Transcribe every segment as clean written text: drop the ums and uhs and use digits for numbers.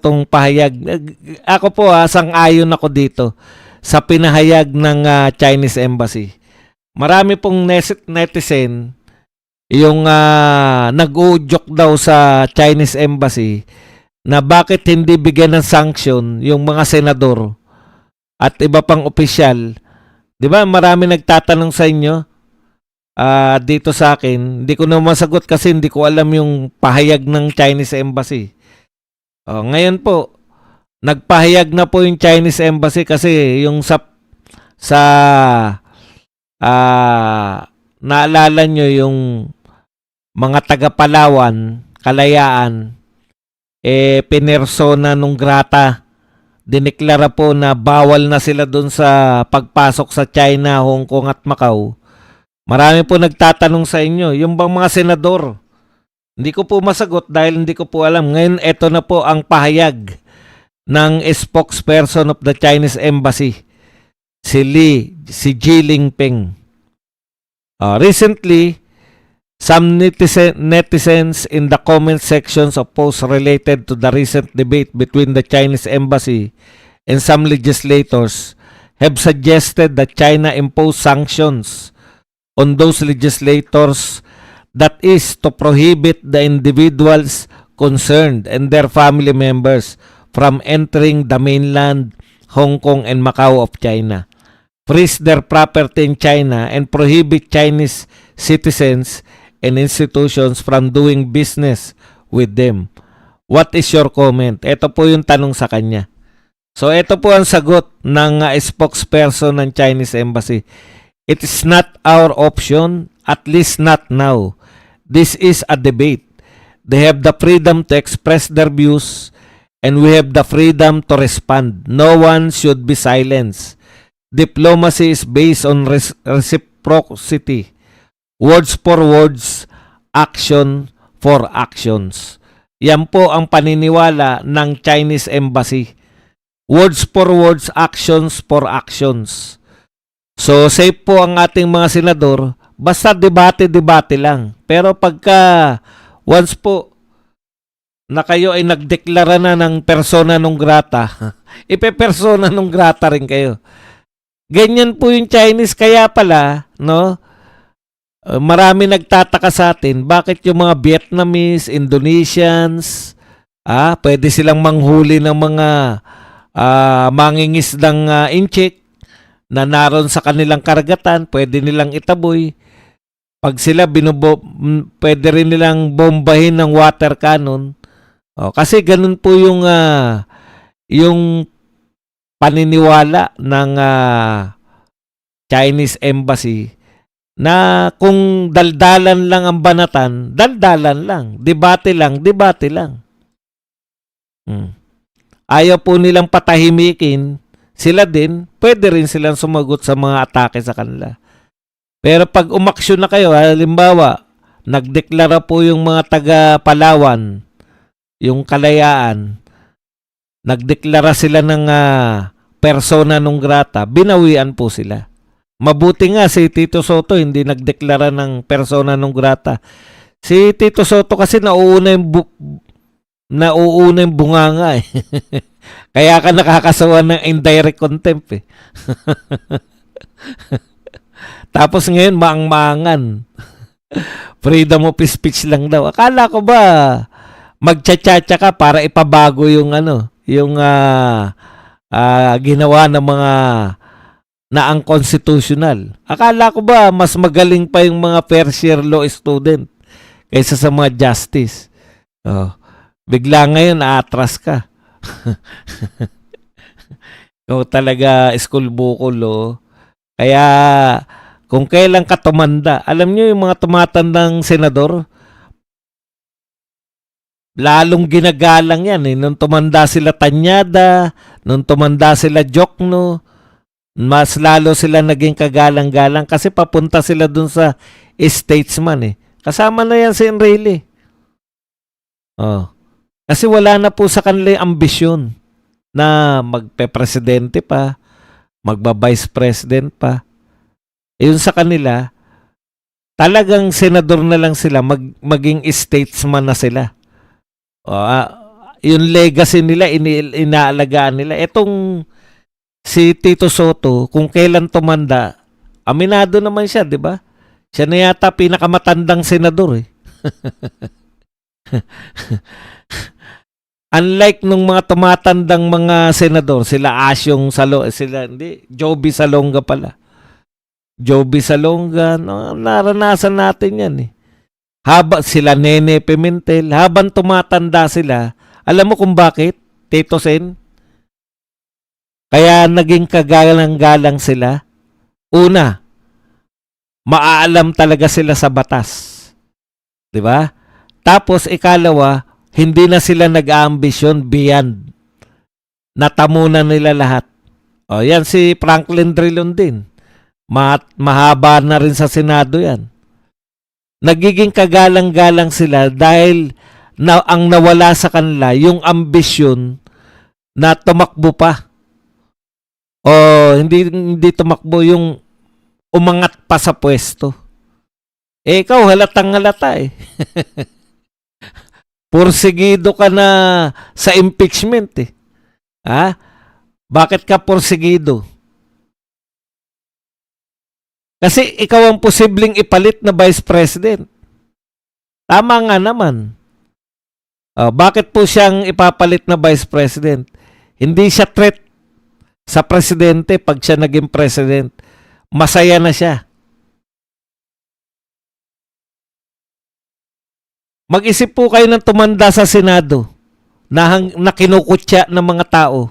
tong pahayag. Ako po sang-ayon ako dito sa pinahayag ng Chinese Embassy. Marami pong netizen yung nag-uudyok daw sa Chinese Embassy na bakit hindi bigyan ng sanction yung mga senador at iba pang opisyal. 'Di ba? Marami nagtatanong sa inyo dito sa akin. Hindi ko na masagot kasi hindi ko alam yung pahayag ng Chinese Embassy. Ngayon po, nagpahayag na po yung Chinese Embassy kasi yung sa naalala nyo yung mga taga Palawan, Kalayaan, pinersona nung grata. Dineklara po na bawal na sila dun sa pagpasok sa China, Hong Kong at Macau. Marami po nagtatanong sa inyo, yung bang mga senador? Hindi ko po masagot dahil hindi ko po alam. Ngayon, eto na po ang pahayag ng spokesperson of the Chinese Embassy, si Ji Lingping. Recently, some netizens in the comment sections of posts related to the recent debate between the Chinese Embassy and some legislators have suggested that China impose sanctions on those legislators, that is to prohibit the individuals concerned and their family members from entering the mainland, Hong Kong and Macau of China, freeze their property in China, and prohibit Chinese citizens and institutions from doing business with them. What is your comment? Ito po yung tanong sa kanya. So ito po ang sagot ng spokesperson ng Chinese Embassy. It is not our option, at least not now. This is a debate. They have the freedom to express their views and we have the freedom to respond. No one should be silenced. Diplomacy is based on reciprocity. Words for words, action for actions. Yan po ang paniniwala ng Chinese Embassy. Words for words, actions for actions. So, safe po ang ating mga senador. Basta debate-debate lang. Pero pagka once po na kayo ay nagdeklara na ng persona non grata, ipe-persona non grata rin kayo. Ganyan po yung Chinese. Kaya pala, no? Marami nagtataka sa atin, bakit yung mga Vietnamese, Indonesians, pwede silang manghuli ng mga mangingisdang inchik na naroon sa kanilang karagatan, pwede nilang itaboy. Pag sila pwede rin nilang bombahin ng water cannon. Kasi ganun po yung paniniwala ng Chinese Embassy na kung daldalan lang ang banatan, daldalan lang. Debate lang, debate lang. Ayaw po nilang patahimikin. Sila din, pwede rin silang sumagot sa mga atake sa kanila. Pero pag umaksyon na kayo, halimbawa, nagdeklara po yung mga taga Palawan, yung Kalayaan, nagdeklara sila ng persona non grata, binawian po sila. Mabuti nga si Tito Soto hindi nagdeklara ng persona non grata. Si Tito Soto kasi nauuna yung bunganga eh. Kaya ka nakakasawa ng indirect contempt eh. Tapos ngayon maang-maangan. Freedom of speech lang daw. Akala ko ba magtsatsacha ka para ipabago yung ginawa ng mga na unconstitutional. Akala ko ba mas magaling pa yung mga first year law student kaysa sa mga justice. Bigla ngayon aatras ka. Ikaw talaga school bukol. Kaya kung kailan ka tumanda, alam niyo yung mga tumatandang senador, lalong ginagalang yan eh. Nung tumanda sila Tanyada, nung tumanda sila Jokno, mas lalo sila naging kagalang-galang kasi papunta sila dun sa statesman eh. Kasama na yan si Enrile. Kasi wala na po sa kanila yung ambisyon na magpe-presidente pa, magba-vice president pa. Yun sa kanila, talagang senador na lang sila, maging statesman na sila. yung legacy nila, inaalagaan nila. Etong si Tito Soto, kung kailan tumanda, aminado naman siya, di ba? Siya na yata pinakamatandang senador eh. Unlike nung mga tumatandang mga senador, sila Asyong sila hindi, Joby Salonga pala. Joby Salonga, no, naranasan natin yan eh. Sila Nene Pimentel, habang tumatanda sila, alam mo kung bakit, Tito Sen? Kaya naging kagalang-galang sila. Una, maaalam talaga sila sa batas. 'Di ba? Tapos ikalawa, hindi na sila nag-aambisyon beyond. Natamunan nila lahat. O yan si Franklin Drilon din. Mahaba na rin sa Senado yan. Nagiging kagalang-galang sila dahil ang nawala sa kanila yung ambisyon na tumakbo pa. O hindi tumakbo, yung umangat pa sa pwesto. Ikaw halatang halata eh. Porsigido ka na sa impeachment eh. Ha? Bakit ka porsigido? Kasi ikaw ang posibleng ipalit na Vice President. Tama nga naman. Bakit po siyang ipapalit na Vice President? Hindi siya threat sa presidente pag siya naging president. Masaya na siya. Mag-isip po kayo ng tumanda sa Senado na kinukutya ng mga tao.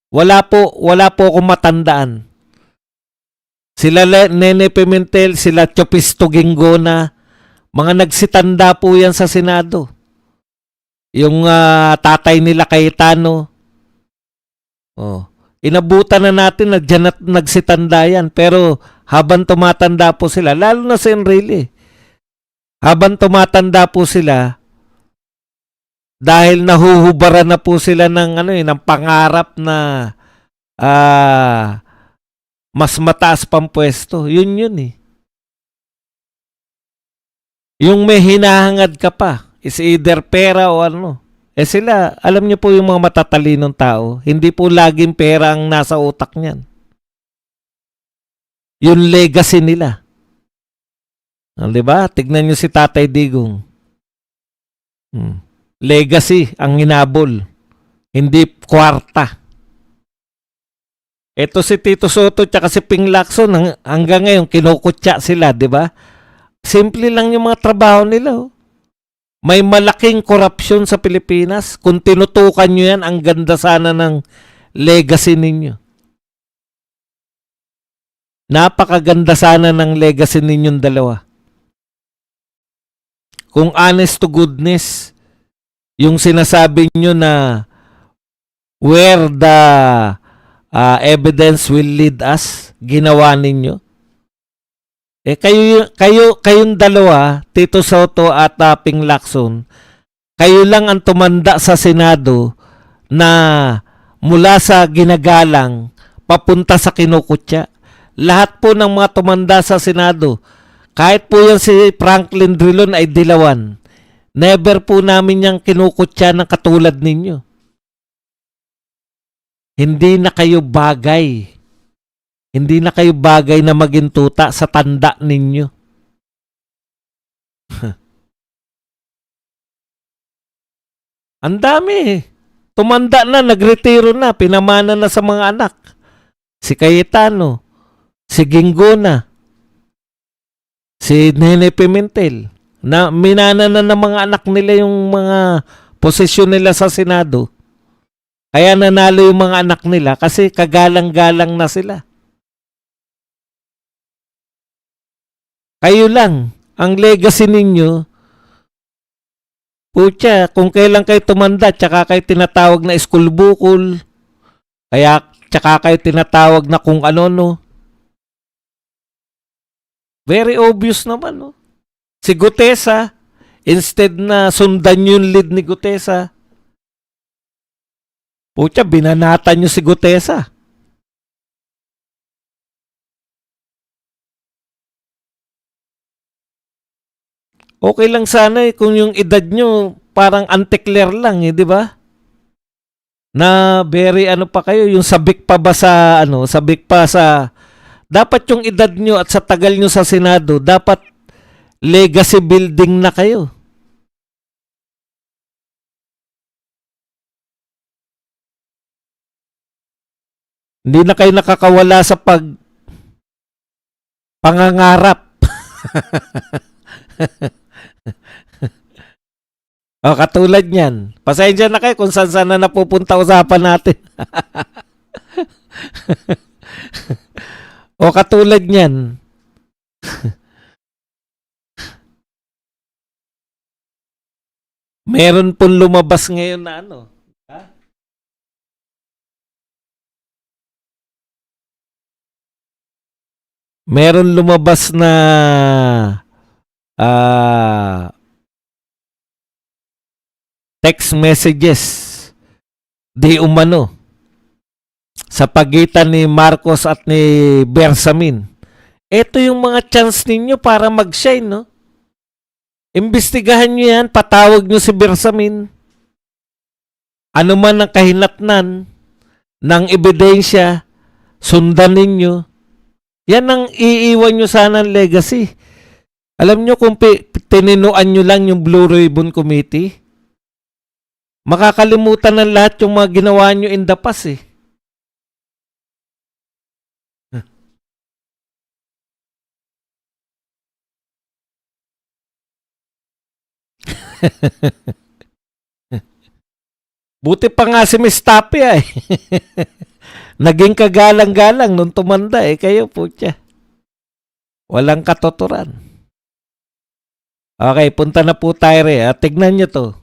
Wala po akong matandaan. Sila Nene Pimentel, sila Chopisto Ginggona, mga nagsitanda po yan sa Senado. Yung tatay nila Cayetano. Inabutan na natin na dyan nagsitanda yan. Pero habang tumatanda po sila, lalo na si Enrile, habang tumatanda po sila, dahil nahuhubaran na po sila ng ng pangarap na mas mataas pang pwesto. Yun eh. Yung may hinahangad ka pa is either pera o ano. Sila, alam niyo po yung mga matatalinong tao, hindi po laging pera ang nasa utak niyan. Yung legacy nila. Diba? Tignan niyo si Tatay Digong. Legacy ang hinabol. Hindi kwarta. Ito si Tito Soto tsaka si Ping Lacson, hanggang ngayon kinukutya sila, di ba? Simple lang yung mga trabaho nila. May malaking korupsyon sa Pilipinas. Kung tinutukan nyo yan, ang ganda sana ng legacy ninyo. Napakaganda sana ng legacy ninyong dalawa. Kung honest to goodness, yung sinasabi nyo na where the evidence will lead us, ginawa ninyo. Kayong dalawa, Tito Soto at Ping Lacson, kayo lang ang tumanda sa Senado na mula sa ginagalang papunta sa kinukutya. Lahat po ng mga tumanda sa Senado, kahit po yan si Franklin Drilon ay dilawan, never po namin yung kinukutya ng katulad ninyo. Hindi na kayo bagay. Hindi na kayo bagay na maging tuta sa tanda ninyo. Ang dami eh. Tumanda na, nagretiro na, pinamana na sa mga anak. Si Cayetano, si Ginggona, si Nene Pimentel. Na minana na ng mga anak nila yung mga posisyon nila sa Senado. Kaya nanalo yung mga anak nila kasi kagalang-galang na sila. Kayo lang, ang legacy ninyo, putya, kung kailan kayo tumanda, tsaka kayo tinatawag na school bukol, kaya tsaka kayo tinatawag na kung ano, no. Very obvious naman, no. Si Gutesa, instead na sundan yung lead ni Gutesa, putya, binanatan nyo si Gutesa. Okay lang sana eh kung yung edad nyo parang antikler lang eh, di ba? Na very ano pa kayo, yung sabik pa ba sa ano, sabik pa sa dapat yung edad nyo at sa tagal nyo sa Senado, dapat legacy building na kayo. Hindi na kayo nakakawala sa pangangarap. O, katulad niyan. Pasensya na kayo kung saan na napupunta usapan natin. O, katulad niyan. Meron pong lumabas ngayon na ano. Ha? Meron lumabas na ah, text messages di umano sa pagitan ni Marcos at ni Bersamin. Ito yung mga chance ninyo para mag-shine, no? Imbestigahan nyo yan, patawag nyo si Bersamin. Ano man ang kahinatnan ng ebidensya, sundan ninyo. Yan ang iiwan nyo sana ng legacy. Alam nyo kung tininuan nyo lang yung Blue Ribbon Committee, makakalimutan ng lahat yung mga ginawa nyo in the past eh. Buti pa nga si Miss Tapia eh. Naging kagalang-galang nung tumanda eh. Kayo po siya. Walang katuturan. Okay, punta na po tayo rin. Tignan nyo to.